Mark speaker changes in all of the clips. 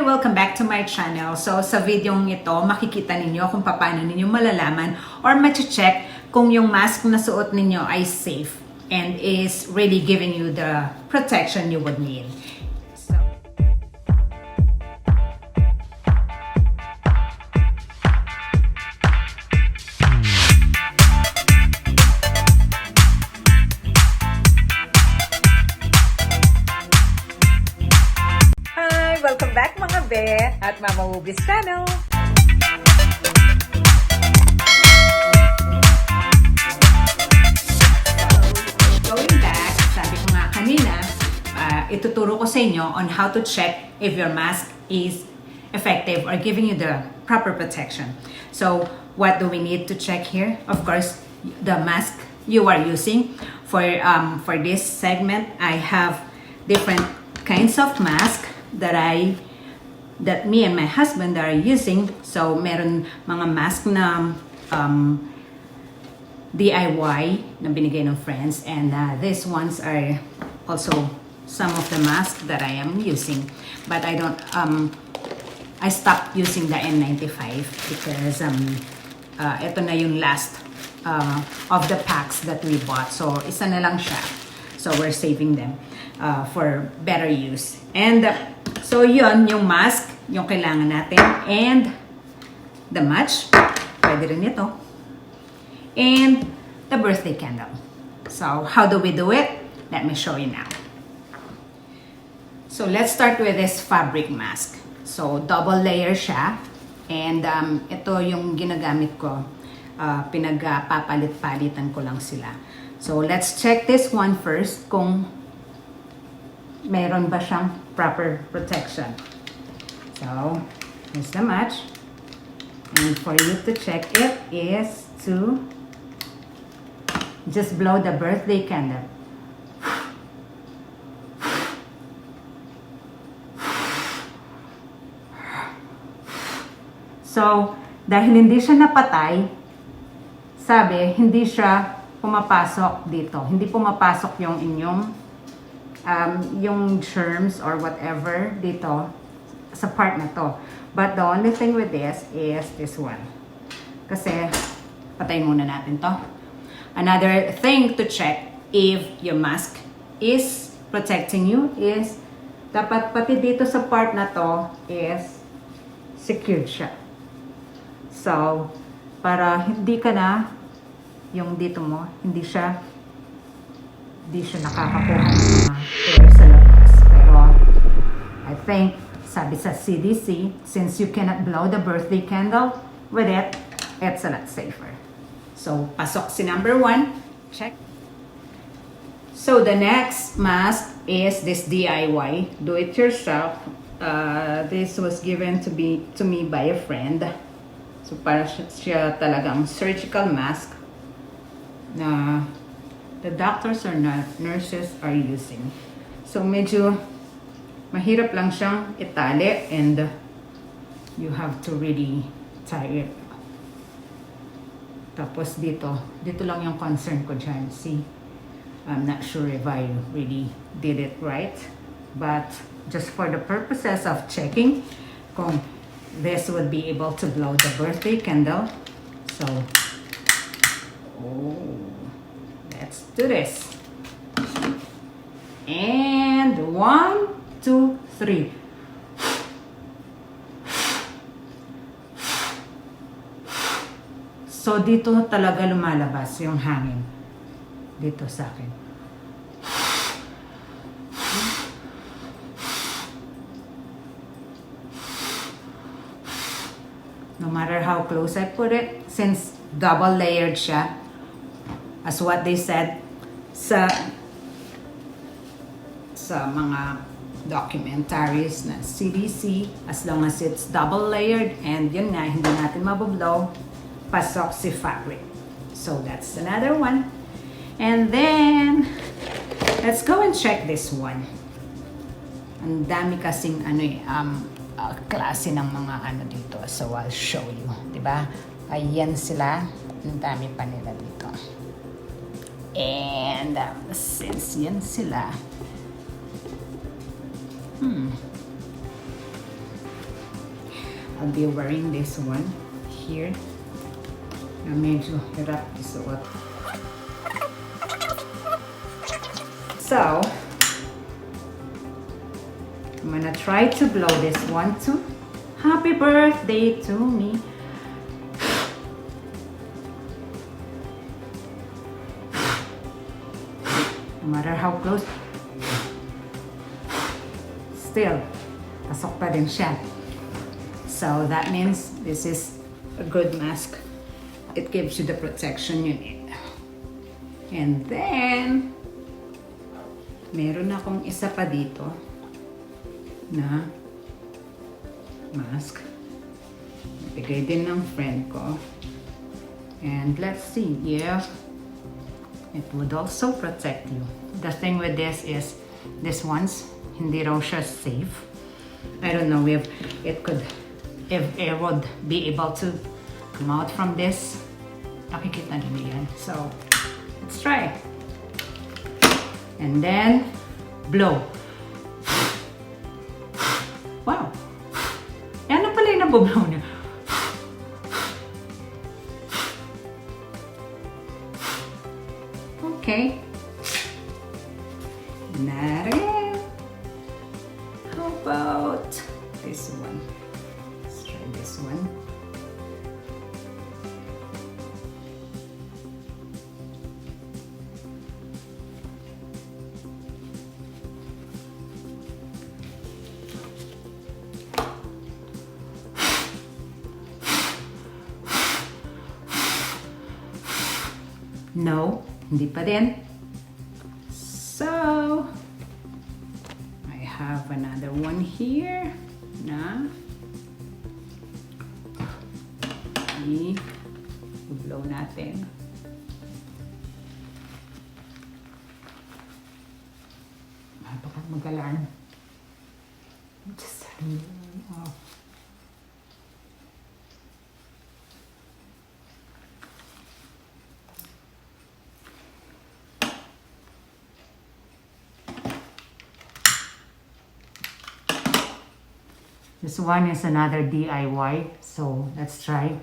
Speaker 1: Welcome back to my channel. So sa videong ito, makikita ninyo kung paano ninyo malalaman or ma-check kung yung mask na suot ninyo ay safe and is really giving you the protection you would need. So, welcome back mga be at Mamawoobee's channel. Going back, sabi ko nga kanina, ituturo ko sa inyo on how to check if your mask is effective or giving you the proper protection. So, what do we need to check here? Of course, the mask you are using. For this segment, I have different kinds of mask that me and my husband are using. So meron mga mask na DIY na binigay ng friends, and these ones are also some of the masks that I am using, but I stopped using the N95 because ito na yung last of the packs that we bought, so isa na lang siya, so we're saving them for better use. And so yun, yung mask, yung kailangan natin, and the match, pwede rin ito, and the birthday candle. So how do we do it? Let me show you now. So let's start with this fabric mask. So double layer siya, and ito yung ginagamit ko, pinagpapalit-palitan ko lang sila. So let's check this one first kung meron ba siyang proper protection. So, here's the match. And for you to check it is to just blow the birthday candle. So, dahil hindi siya napatay, sabi, hindi siya pumapasok dito. Hindi pumapasok yung inyong yung germs or whatever dito sa part na to. But the only thing with this is this one. Kasi, patayin muna natin to. Another thing to check if your mask is protecting you is dapat pati dito sa part na to is secured siya. So, para hindi ka na yung dito mo, hindi siya nakakakuha ng mga air sa labas. Pero, I think, sabi sa CDC, since you cannot blow the birthday candle with it, it's a lot safer. So, pasok si number 1. Check. So, the next mask is this DIY, do it yourself. This was given to me by a friend. So, para siya talagang surgical mask na the doctors or nurses are using. So, medyo mahirap lang siyang itali, and you have to really tie it. Tapos dito lang yung concern ko dyan. See, I'm not sure if I really did it right, but just for the purposes of checking kung this would be able to blow the birthday candle. So, let's do this. And 1, 2, 3. So, dito talaga lumalabas yung hangin. Dito sa akin. No matter how close I put it, since double layered siya, as what they said sa mga documentaries na CDC, as long as it's double layered, and yun nga, hindi natin mabublow, pasok si fabric. So that's another one. And then let's go and check this one. Ang dami kasing klase ng mga dito, so I'll show you, diba? Ayan sila, ang dami pa nila dito. And since yan sila, I'll be wearing this one here. Na medyo hirap isuot. So, I'm gonna try to blow this one too. Happy birthday to me. No matter how close, still, pasok pa din siya. So that means this is a good mask. It gives you the protection you need. And then, meron akong isa pa dito na mask. Bigay din ng friend ko. And let's see if it would also protect you. The thing with this is, this one's hindi raw siya safe. I don't know if it would be able to come out from this. Nakikita niyo yan. So, let's try. And then, blow. Wow! Yan na pala yung nabublow niya. Okay. Narin. How about this one? Let's try this one. No, hindi pa din. So, I have another one here na i-blow natin. Baka mag-alarm. Just off. This one is another DIY, so let's try.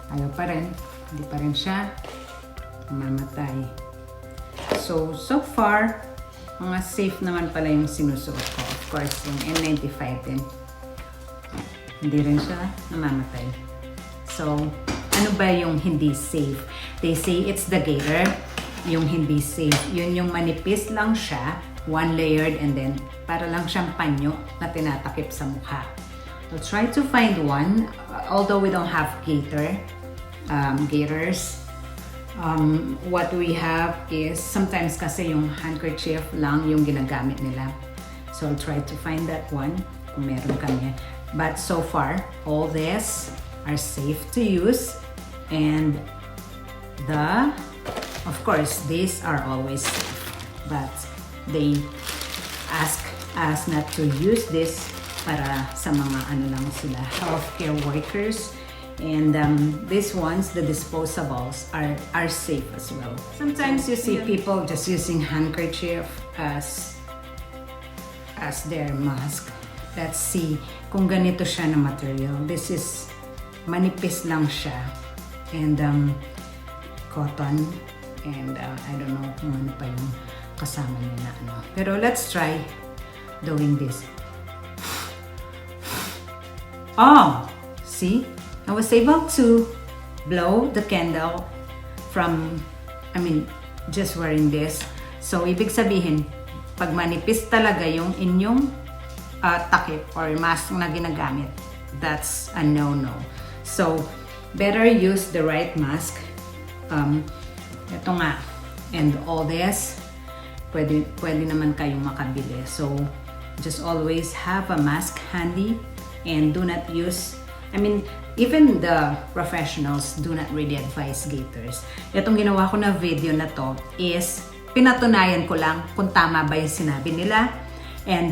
Speaker 1: Ayaw pa rin. Hindi pa rin siya mamatay. So far, mga safe naman pala yung sinusuot ko. Of course, yung N95 din. Hindi rin siya namamatay. So, ano ba yung hindi safe? They say it's the gaiter. Yung hindi safe, yun yung manipis lang siya, one-layered, and then para lang siyang panyo na tinatakip sa mukha. We'll try to find one, although we don't have gaiters. What we have is, sometimes kasi yung handkerchief lang yung ginagamit nila. So I'll try to find that one, kung meron kami. But so far, all this are safe to use, and of course, these are always safe, but they ask us not to use this para sa mga lang sila, healthcare workers. And these ones, the disposables, are safe as well. Sometimes you see people just using handkerchief as their mask. Let's see kung ganito siya na material. This is manipis lang siya, and cotton. And I don't know kung ano pa yung kasama niya na ano. Pero let's try doing this. Oh! See? I was able to blow the candle from, just wearing this. So, ibig sabihin, pag manipis talaga yung inyong takip or mask na ginagamit, that's a no-no. So, better use the right mask. Ito nga, and all this, pwede naman kayong makabili. So, just always have a mask handy, and do not use, even the professionals do not really advise gaiters. Itong ginawa ko na video na to is, pinatunayan ko lang kung tama ba yung sinabi nila. And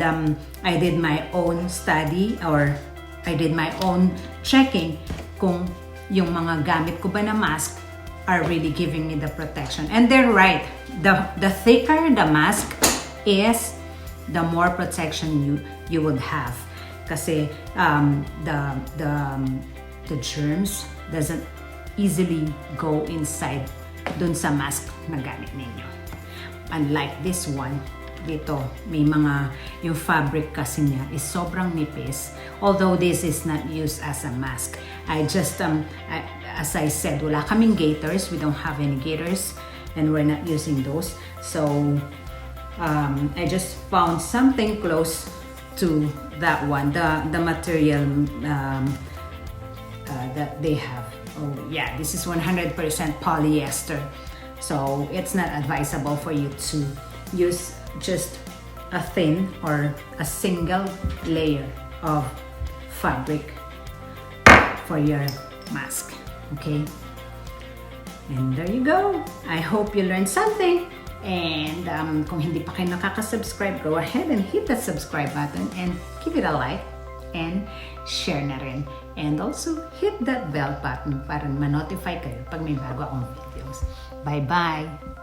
Speaker 1: I did my own study, or I did my own checking kung yung mga gamit ko ba na mask are really giving me the protection. And they're right. the thicker the mask is, the more protection you would have. Kasi the germs doesn't easily go inside dun sa mask na gamit ninyo. Unlike this one, dito may mga, yung fabric kasi niya is sobrang nipis. Although this is not used as a mask, I just as I said, wala kaming gaiters, we don't have any gaiters and we're not using those. So I just found something close to that one, the material that they have. Oh yeah, this is 100% polyester, so it's not advisable for you to use just a thin or a single layer of fabric for your mask. Okay, and there you go. I hope you learned something. And kung hindi pa kayo nakaka-subscribe, go ahead and hit that subscribe button and give it a like and share na rin. And also hit that bell button para ma-notify kayo pag may bago akong videos. Bye-bye!